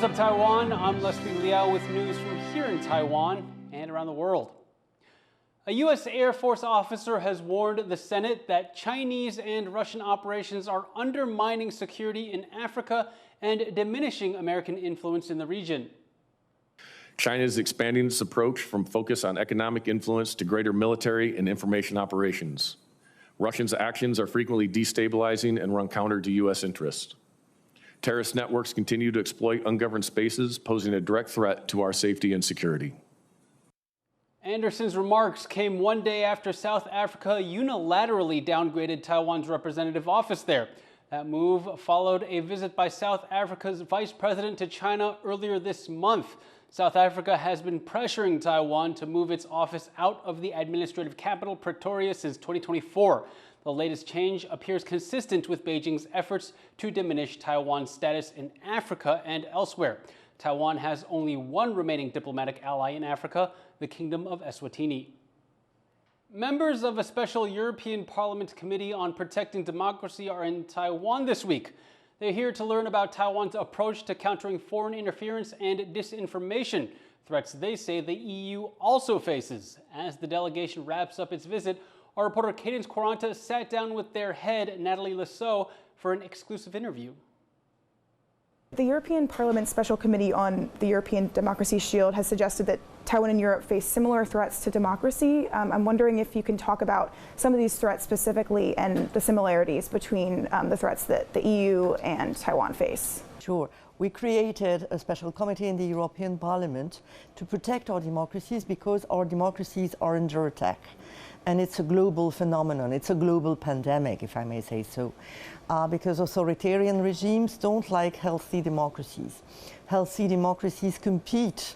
up, Taiwan? I'm Liao with news from here in Taiwan and around the world. A U.S. Air Force officer has warned the Senate that Chinese and Russian operations are undermining security in Africa and diminishing American influence in the region. China is expanding its approach from focus on economic influence to greater military and information operations. Russia's actions are frequently destabilizing and run counter to U.S. interests. Terrorist networks continue to exploit ungoverned spaces, posing a direct threat to our safety and security. Anderson's remarks came one day after South Africa unilaterally downgraded Taiwan's representative office there. That move followed a visit by South Africa's vice president to China earlier this month. South Africa has been pressuring Taiwan to move its office out of the administrative capital, Pretoria, since 2024. The latest change appears consistent with Beijing's efforts to diminish Taiwan's status in Africa and elsewhere. Taiwan has only one remaining diplomatic ally in Africa, the Kingdom of Eswatini. Members of a special European Parliament Committee on Protecting Democracy are in Taiwan this week. They're here to learn about Taiwan's approach to countering foreign interference and disinformation, threats they say the EU also faces. As the delegation wraps up its visit, our reporter Cadence Quaranta sat down with their head, Natalie Lasso, for an exclusive interview. The European Parliament Special Committee on the European Democracy Shield has suggested that Taiwan and Europe face similar threats to democracy. I'm wondering if you can talk about some of these threats specifically and the similarities between the threats that the EU and Taiwan face. Sure. We created a special committee in the European Parliament to protect our democracies because our democracies are under attack. And it's a global phenomenon. It's a global pandemic, if I may say so, because authoritarian regimes don't like healthy democracies. Healthy democracies compete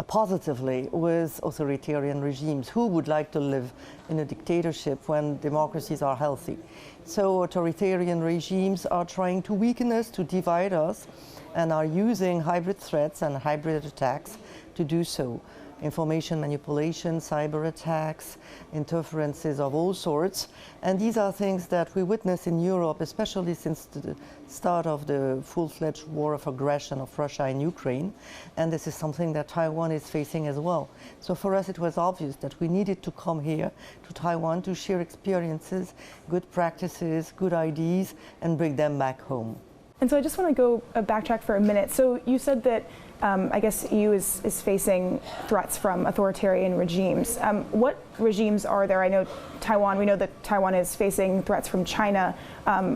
positively with authoritarian regimes. Who would like to live in a dictatorship when democracies are healthy? So authoritarian regimes are trying to weaken us, to divide us, and are using hybrid threats and hybrid attacks to do so. Information manipulation, cyber attacks, interferences of all sorts. And these are things that we witness in Europe, especially since the start of the full-fledged war of aggression of Russia in Ukraine. And this is something that Taiwan is facing as well. So for us, it was obvious that we needed to come here to Taiwan to share experiences, good practices, good ideas, and bring them back home. And so I just want to go backtrack for a minute. So you said that I guess EU is facing threats from authoritarian regimes. What regimes are there? I know Taiwan, we know that Taiwan is facing threats from China.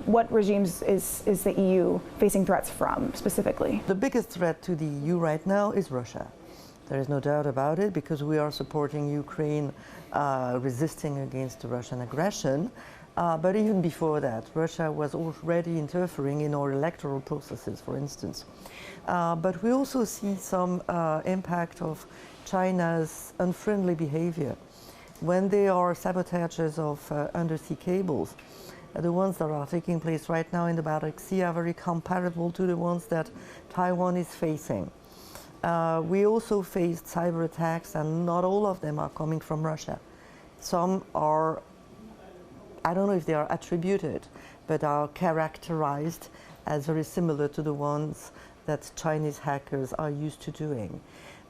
What regimes is the EU facing threats from specifically? The biggest threat to the EU right now is Russia. There is no doubt about it, because we are supporting Ukraine resisting against the Russian aggression. But even before that, Russia was already interfering in our electoral processes, for instance. But we also see some impact of China's unfriendly behavior. When there are sabotages of undersea cables, the ones that are taking place right now in the Baltic Sea are very comparable to the ones that Taiwan is facing. We also faced cyber attacks, and not all of them are coming from Russia. Some are, I don't know if they are attributed, but are characterized as very similar to the ones that Chinese hackers are used to doing.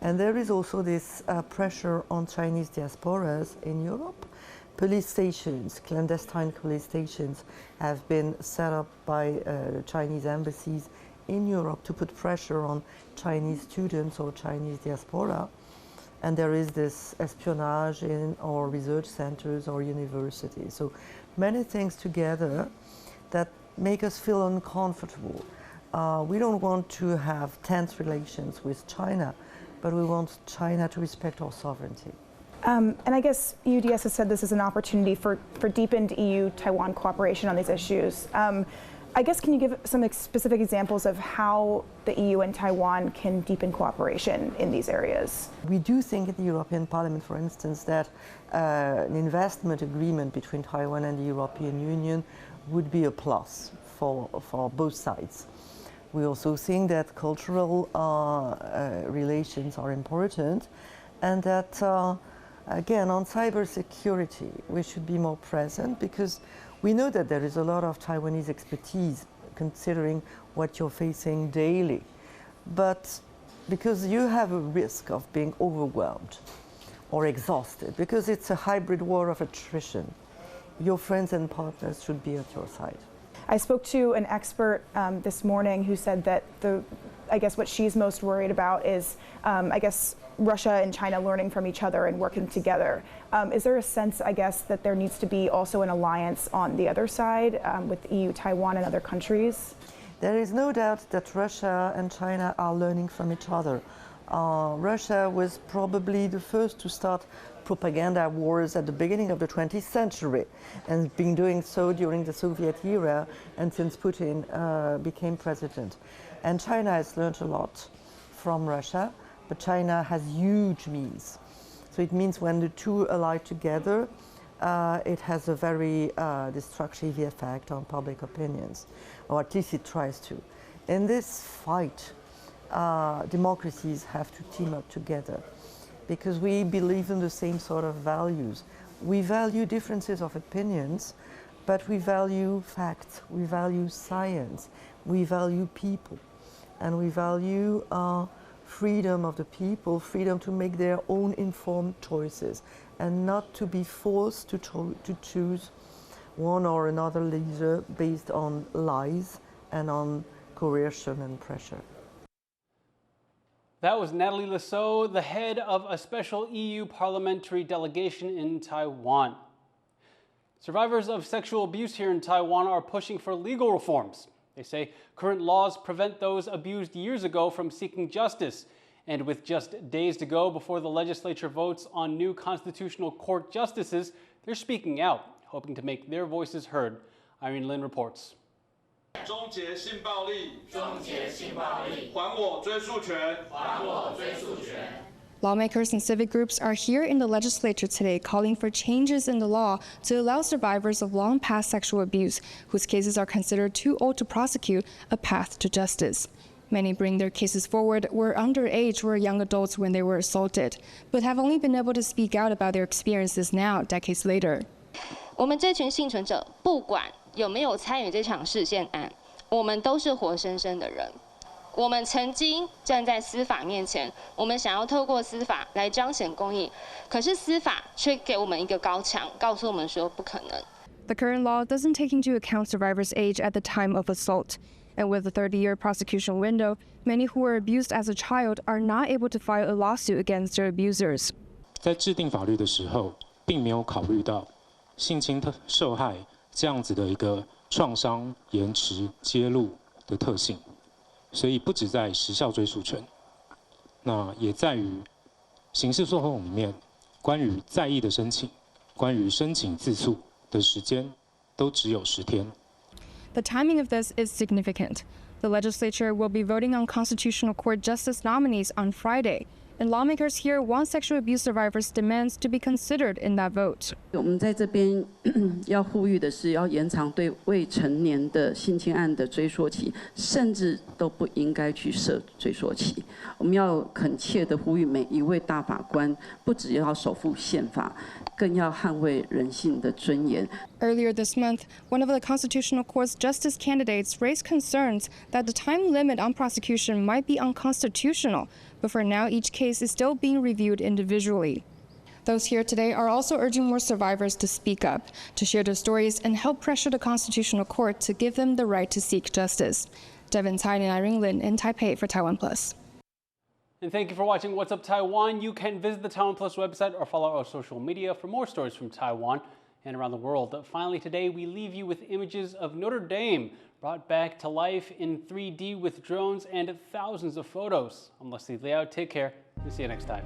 And there is also this pressure on Chinese diasporas in Europe. Police stations, clandestine police stations, have been set up by Chinese embassies in Europe to put pressure on Chinese students or Chinese diaspora. And there is this espionage in our research centers or universities. So many things together that make us feel uncomfortable. We don't want to have tense relations with China, but we want China to respect our sovereignty. And I guess EUDS has said this is an opportunity for deepened EU-Taiwan cooperation on these issues. I guess, can you give some specific examples of how the EU and Taiwan can deepen cooperation in these areas? We do think in the European Parliament, for instance, that an investment agreement between Taiwan and the European Union would be a plus for both sides. We also think that cultural relations are important, and that, again, on cybersecurity, we should be more present, because we know that there is a lot of Taiwanese expertise considering what you're facing daily. but because you have a risk of being overwhelmed or exhausted, because it's a hybrid war of attrition, your friends and partners should be at your side. I spoke to an expert this morning who said that I guess what she's most worried about is, I guess, Russia and China learning from each other and working together. Is there a sense, I guess, that there needs to be also an alliance on the other side with the EU, Taiwan, and other countries? There is no doubt that Russia and China are learning from each other. Russia was probably the first to start propaganda wars at the beginning of the 20th century and been doing so during the Soviet era and since Putin became president. And China has learned a lot from Russia, but China has huge means. So it means when the two ally together, it has a very destructive effect on public opinions, or at least it tries to. In this fight, democracies have to team up together because we believe in the same sort of values. We value differences of opinions, but we value facts, we value science, we value people, and we value freedom of the people, freedom to make their own informed choices, and not to be forced to choose one or another leader based on lies and on coercion and pressure. That was Nathalie Lasso, the head of a special EU parliamentary delegation in Taiwan. Survivors of sexual abuse here in Taiwan are pushing for legal reforms. They say current laws prevent those abused years ago from seeking justice. And with just days to go before the legislature votes on new constitutional court justices, they're speaking out, hoping to make their voices heard. Irene Lin reports. 终结性暴力，终结性暴力，还我追诉权，还我追诉权。 Lawmakers and civic groups are here in the legislature today calling for changes in the law to allow survivors of long-past sexual abuse, whose cases are considered too old to prosecute, a path to justice. Many bring their cases forward were underage or young adults when they were assaulted, but have only been able to speak out about their experiences now, decades later. 我们这群幸存者，不管有没有参与这场事件案，我们都是活生生的人。我们曾经站在司法面前，我们想要透过司法来彰显公义，可是司法却给我们一个高墙，告诉我们说不可能。 The current law doesn't take into account survivors' age at the time of assault. And with a 30-year prosecution window, many who were abused as a child are not able to file a lawsuit against their abusers. 在制定法律的时候，并没有考虑到性侵受害这样子的一个创伤延迟揭露的特性，所以不只在时效追诉权，那也在于刑事诉讼里面关于再议的申请、关于申请自诉的时间都只有10天。 The timing of this is significant. The legislature will be voting on constitutional court justice nominees on Friday, and lawmakers here want sexual abuse survivors' demands to be considered in that vote. 我们在这边要呼吁的是，要延长对未成年的性侵案的追溯期，甚至都不应该去设追溯期。我们要恳切的呼吁每一位大法官，不只要守护宪法，更要捍卫人性的尊严。 Earlier this month, one of the Constitutional Court's justice candidates raised concerns that the time limit on prosecution might be unconstitutional, but for now each case is still being reviewed individually. Those here today are also urging more survivors to speak up, to share their stories, and help pressure the Constitutional Court to give them the right to seek justice. Devin Tsai and Irene Lin in Taipei for TaiwanPlus. And thank you for watching What's Up Taiwan. You can visit the TaiwanPlus website or follow our social media for more stories from Taiwan and around the world. Finally, today we leave you with images of Notre Dame brought back to life in 3D with drones and thousands of photos. I'm Liao. Take care. We'll see you next time.